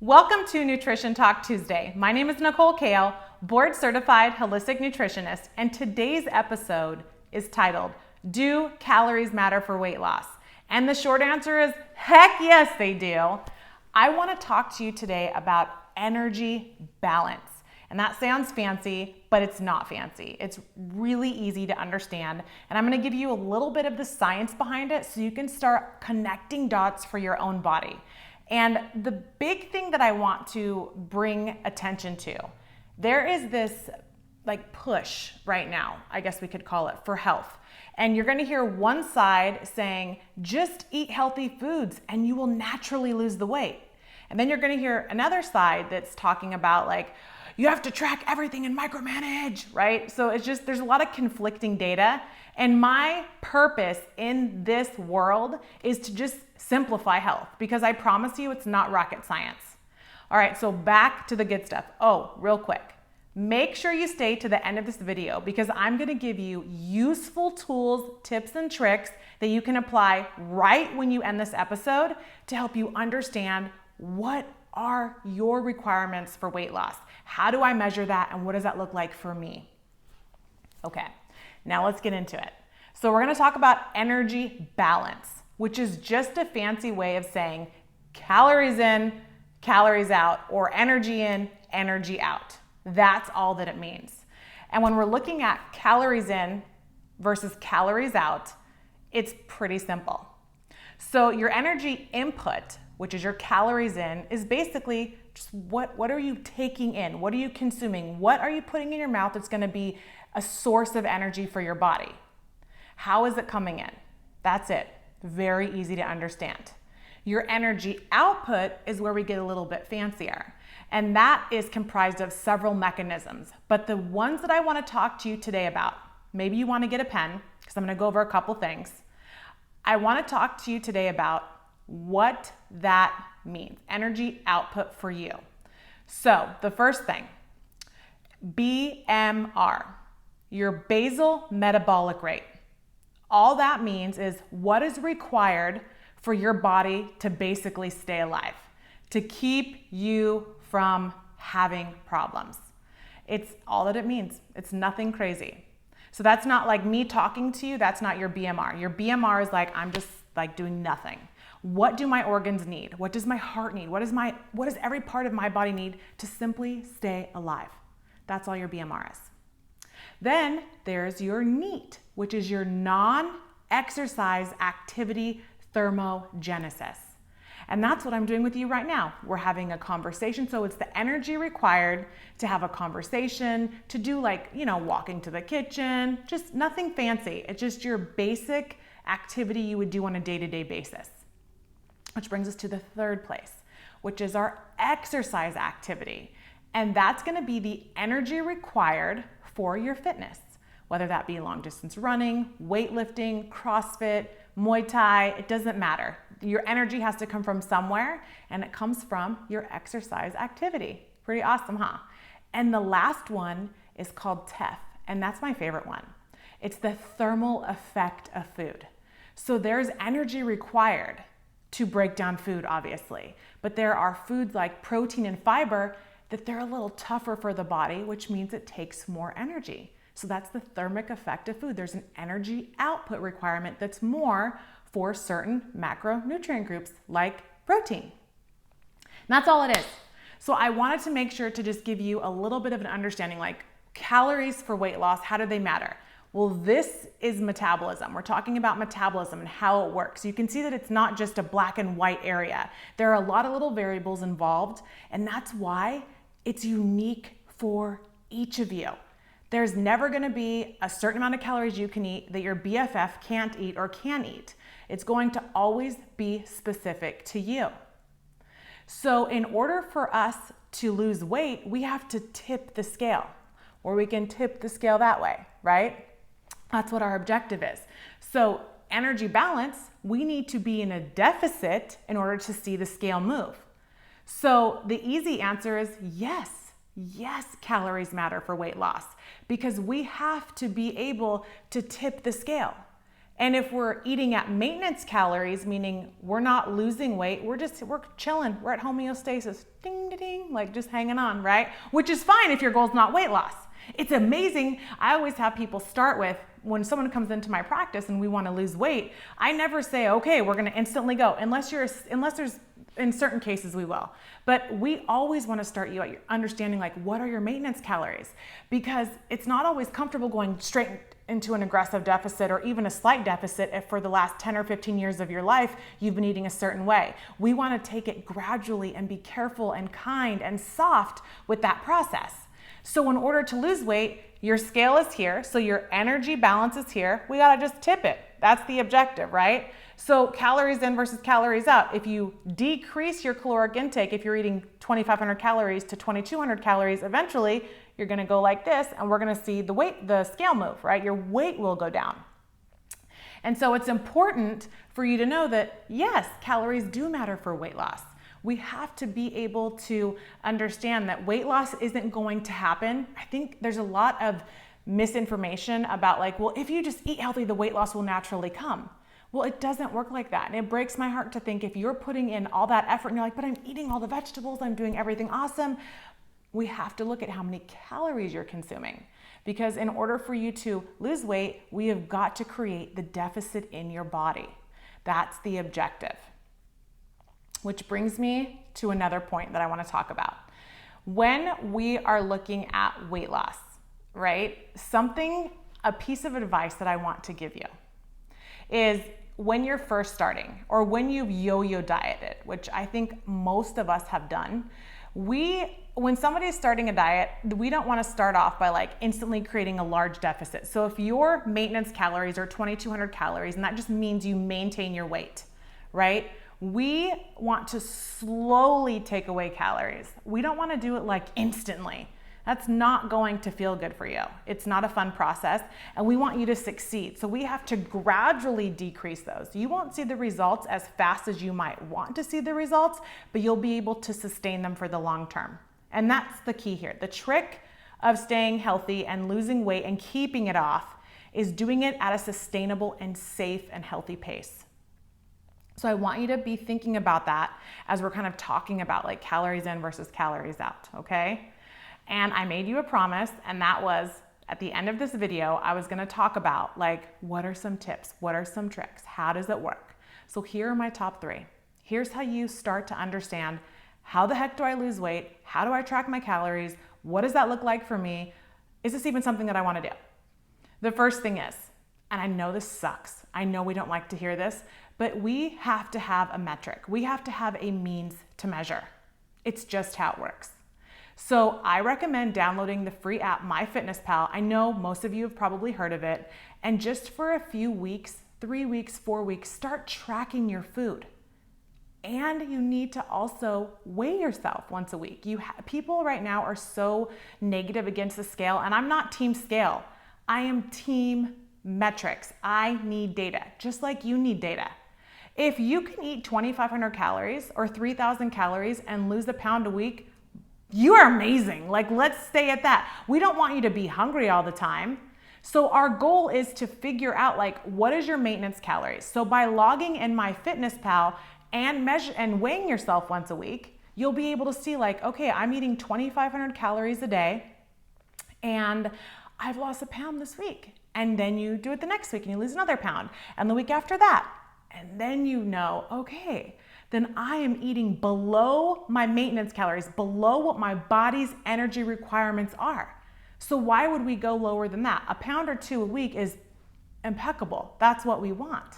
Welcome to Nutrition Talk Tuesday. My name is Nicole Kale, board certified holistic nutritionist, and today's episode is titled, Do Calories Matter for Weight Loss? And the short answer is, heck yes, they do. I want to talk to you today about energy balance. And that sounds fancy, but it's not fancy. It's really easy to understand. And I'm going to give you a little bit of the science behind it so you can start connecting dots for your own body. And the big thing that I want to bring attention to, there is this push right now, I guess we could call it, for health. And you're gonna hear one side saying, just eat healthy foods and you will naturally lose the weight. And then you're gonna hear another side that's talking about you have to track everything and micromanage, right? So it's just, there's a lot of conflicting data. And my purpose in this world is to just simplify health, because I promise you it's not rocket science. All right, so back to the good stuff. Oh, real quick. Make sure you stay to the end of this video because I'm gonna give you useful tools, tips, and tricks that you can apply right when you end this episode to help you understand what are your requirements for weight loss. How do I measure that and what does that look like for me? Okay, now let's get into it. So we're gonna talk about energy balance, which is just a fancy way of saying calories in, calories out, or energy in, energy out. That's all that it means. And when we're looking at calories in versus calories out, it's pretty simple. So your energy input, which is your calories in, is basically just what are you taking in? What are you consuming? What are you putting in your mouth that's gonna be a source of energy for your body? How is it coming in? That's it. Very easy to understand. Your energy output is where we get a little bit fancier. And that is comprised of several mechanisms. But the ones that I want to talk to you today about, maybe you want to get a pen, because I'm going to go over a couple things. I want to talk to you today about what that means, energy output for you. So the first thing, BMR, your basal metabolic rate. All that means is what is required for your body to basically stay alive, to keep you from having problems. It's all that it means. It's nothing crazy. So that's not like me talking to you, that's not your BMR. Your BMR is I'm just doing nothing. What do my organs need? What does my heart need? What does every part of my body need to simply stay alive? That's all your BMR is. Then there's your NEAT, which is your non-exercise activity thermogenesis. And that's what I'm doing with you right now. We're having a conversation. So it's the energy required to have a conversation, to do walking to the kitchen, just nothing fancy. It's just your basic activity you would do on a day-to-day basis. Which brings us to the third place, which is our exercise activity. And that's gonna be the energy required for your fitness, whether that be long distance running, weightlifting, CrossFit, Muay Thai, it doesn't matter. Your energy has to come from somewhere, and it comes from your exercise activity. Pretty awesome, huh? And the last one is called TEF, and that's my favorite one. It's the thermal effect of food. So there's energy required to break down food, obviously, but there are foods like protein and fiber that they're a little tougher for the body, which means it takes more energy. So that's the thermic effect of food. There's an energy output requirement that's more for certain macronutrient groups like protein. And that's all it is. So I wanted to make sure to just give you a little bit of an understanding, calories for weight loss, how do they matter? Well, this is metabolism. We're talking about metabolism and how it works. You can see that it's not just a black and white area. There are a lot of little variables involved, and that's why it's unique for each of you. There's never gonna be a certain amount of calories you can eat that your BFF can't eat or can eat. It's going to always be specific to you. So in order for us to lose weight, we have to tip the scale, or we can tip the scale that way, right? That's what our objective is. So energy balance, we need to be in a deficit in order to see the scale move. So the easy answer is yes, calories matter for weight loss because we have to be able to tip the scale. And if we're eating at maintenance calories, meaning we're not losing weight, we're chilling, we're at homeostasis, ding, ding, ding, like just hanging on, right? Which is fine if your goal is not weight loss. It's amazing. I always have people start with, when someone comes into my practice and we want to lose weight, I never say, okay, we're going to instantly go, unless there's, in certain cases we will. But we always want to start you at your understanding, like, what are your maintenance calories? Because it's not always comfortable going straight into an aggressive deficit or even a slight deficit if for the last 10 or 15 years of your life you've been eating a certain way. We want to take it gradually and be careful and kind and soft with that process. So in order to lose weight, your scale is here, so your energy balance is here. We gotta just tip it. That's the objective, right? So calories in versus calories out. If you decrease your caloric intake, if you're eating 2,500 calories to 2,200 calories, eventually you're gonna go like this, and we're gonna see the scale move, right? Your weight will go down. And so it's important for you to know that, yes, calories do matter for weight loss. We have to be able to understand that weight loss isn't going to happen. I think there's a lot of misinformation about, like, well, if you just eat healthy, the weight loss will naturally come. Well, it doesn't work like that. And it breaks my heart to think if you're putting in all that effort and you're like, but I'm eating all the vegetables, I'm doing everything awesome. We have to look at how many calories you're consuming. Because in order for you to lose weight, we have got to create the deficit in your body. That's the objective. Which brings me to another point that I want to talk about. When we are looking at weight loss, right? A piece of advice that I want to give you is, when you're first starting or when you've yo-yo dieted, which I think most of us have done, when somebody's starting a diet, we don't want to start off by like instantly creating a large deficit. So if your maintenance calories are 2,200 calories, and that just means you maintain your weight, right? We want to slowly take away calories. We don't want to do it like instantly. That's not going to feel good for you. It's not a fun process, and we want you to succeed. So we have to gradually decrease those. You won't see the results as fast as you might want to see the results, but you'll be able to sustain them for the long term. And that's the key here. The trick of staying healthy and losing weight and keeping it off is doing it at a sustainable and safe and healthy pace. So I want you to be thinking about that as we're kind of talking about like calories in versus calories out, okay? And I made you a promise, and that was, at the end of this video, I was gonna talk about like, what are some tips? What are some tricks? How does it work? So here are my top 3. Here's how you start to understand, how the heck do I lose weight? How do I track my calories? What does that look like for me? Is this even something that I wanna do? The first thing is, and I know this sucks, I know we don't like to hear this, but we have to have a metric. We have to have a means to measure. It's just how it works. So I recommend downloading the free app, MyFitnessPal. I know most of you have probably heard of it. And just for a few weeks, 3 weeks, 4 weeks, start tracking your food. And you need to also weigh yourself once a week. People right now are so negative against the scale, and I'm not team scale. I am team metrics. I need data, just like you need data. If you can eat 2,500 calories or 3,000 calories and lose a pound a week, you are amazing. Like, let's stay at that. We don't want you to be hungry all the time. So our goal is to figure out, like, what is your maintenance calories? So by logging in MyFitnessPal and weighing yourself once a week, you'll be able to see, like, okay, I'm eating 2,500 calories a day and I've lost a pound this week. And then you do it the next week and you lose another pound, and the week after that. And then you know, okay, then I am eating below my maintenance calories, below what my body's energy requirements are. So why would we go lower than that? A pound or 2 a week is impeccable. That's what we want.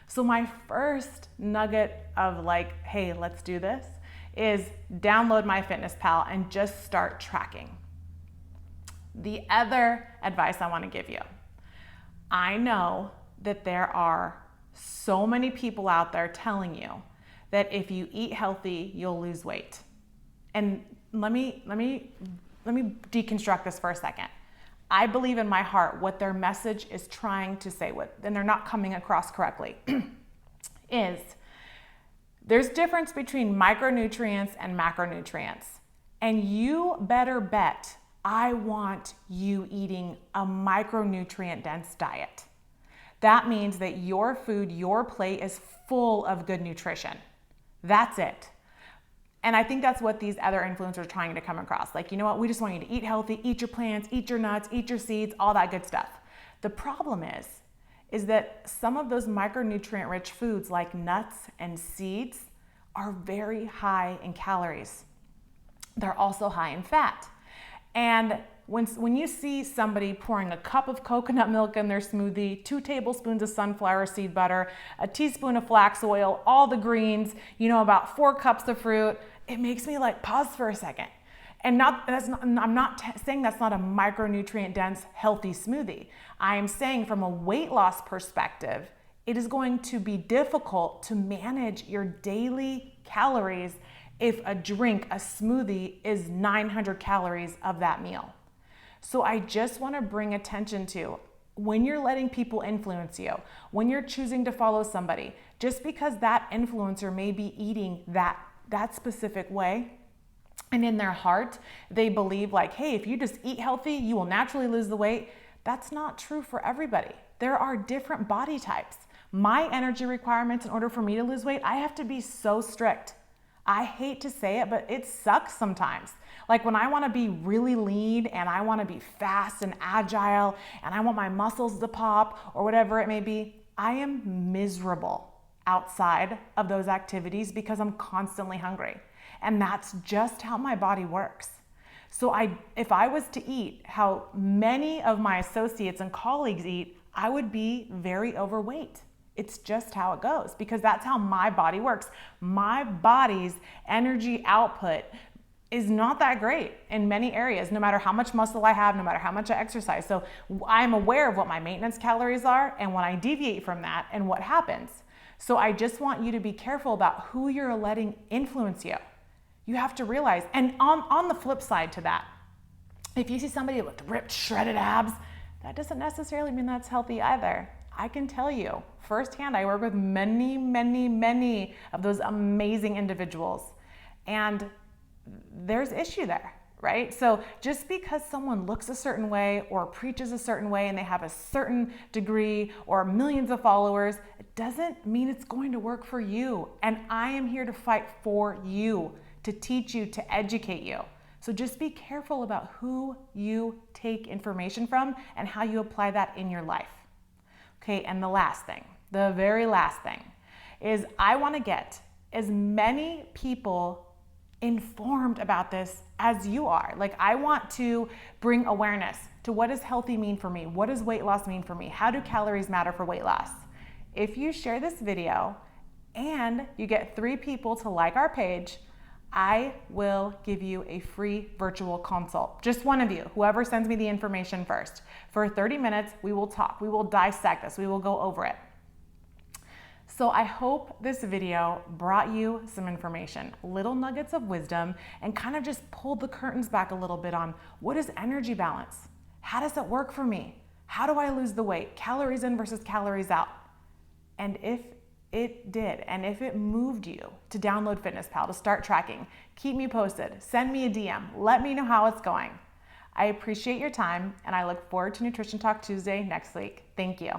So my first nugget of like, hey, let's do this, is download MyFitnessPal and just start tracking. The other advice I want to give you, I know that there are so many people out there telling you that if you eat healthy, you'll lose weight. And let me deconstruct this for a second. I believe in my heart what their message is trying to say, and they're not coming across correctly, is there's difference between micronutrients and macronutrients. And you better bet I want you eating a micronutrient dense diet. That means that your food, your plate is full of good nutrition. That's it. And I think that's what these other influencers are trying to come across. Like, you know what? We just want you to eat healthy, eat your plants, eat your nuts, eat your seeds, all that good stuff. The problem is that some of those micronutrient-rich foods like nuts and seeds are very high in calories. They're also high in fat. And when you see somebody pouring a cup of coconut milk in their smoothie, 2 tablespoons of sunflower seed butter, a teaspoon of flax oil, all the greens, about 4 cups of fruit, it makes me like pause for a second. And I'm not saying that's not a micronutrient dense healthy smoothie. I am saying from a weight loss perspective, it is going to be difficult to manage your daily calories if a smoothie is 900 calories of that meal. So I just want to bring attention to, when you're letting people influence you, when you're choosing to follow somebody, just because that influencer may be eating that specific way, and in their heart, they believe like, hey, if you just eat healthy, you will naturally lose the weight. That's not true for everybody. There are different body types. My energy requirements, in order for me to lose weight, I have to be so strict. I hate to say it, but it sucks sometimes. Like when I want to be really lean and I want to be fast and agile and I want my muscles to pop or whatever it may be, I am miserable outside of those activities because I'm constantly hungry. And that's just how my body works. So if I was to eat how many of my associates and colleagues eat, I would be very overweight. It's just how it goes because that's how my body works. My body's energy output is not that great in many areas, no matter how much muscle I have, no matter how much I exercise. So I'm aware of what my maintenance calories are and when I deviate from that and what happens. So I just want you to be careful about who you're letting influence you. You have to realize, and on the flip side to that, if you see somebody with ripped, shredded abs, that doesn't necessarily mean that's healthy either. I can tell you firsthand, I work with many, many, many of those amazing individuals, and there's issue there, right? So just because someone looks a certain way or preaches a certain way and they have a certain degree or millions of followers, it doesn't mean it's going to work for you. And I am here to fight for you, to teach you, to educate you. So just be careful about who you take information from and how you apply that in your life. Okay, and the last thing, the very last thing, is I want to get as many people informed about this as you are. Like, I want to bring awareness to what does healthy mean for me? What does weight loss mean for me? How do calories matter for weight loss? If you share this video and you get 3 people to like our page, I will give you a free virtual consult. Just one of you, whoever sends me the information first. For 30 minutes, we will talk. We will dissect this. We will go over it. So I hope this video brought you some information, little nuggets of wisdom, and kind of just pulled the curtains back a little bit on what is energy balance? How does it work for me? How do I lose the weight? Calories in versus calories out. And if it did, and if it moved you to download FitnessPal, to start tracking, keep me posted, send me a DM, let me know how it's going. I appreciate your time, and I look forward to Nutrition Talk Tuesday next week. Thank you.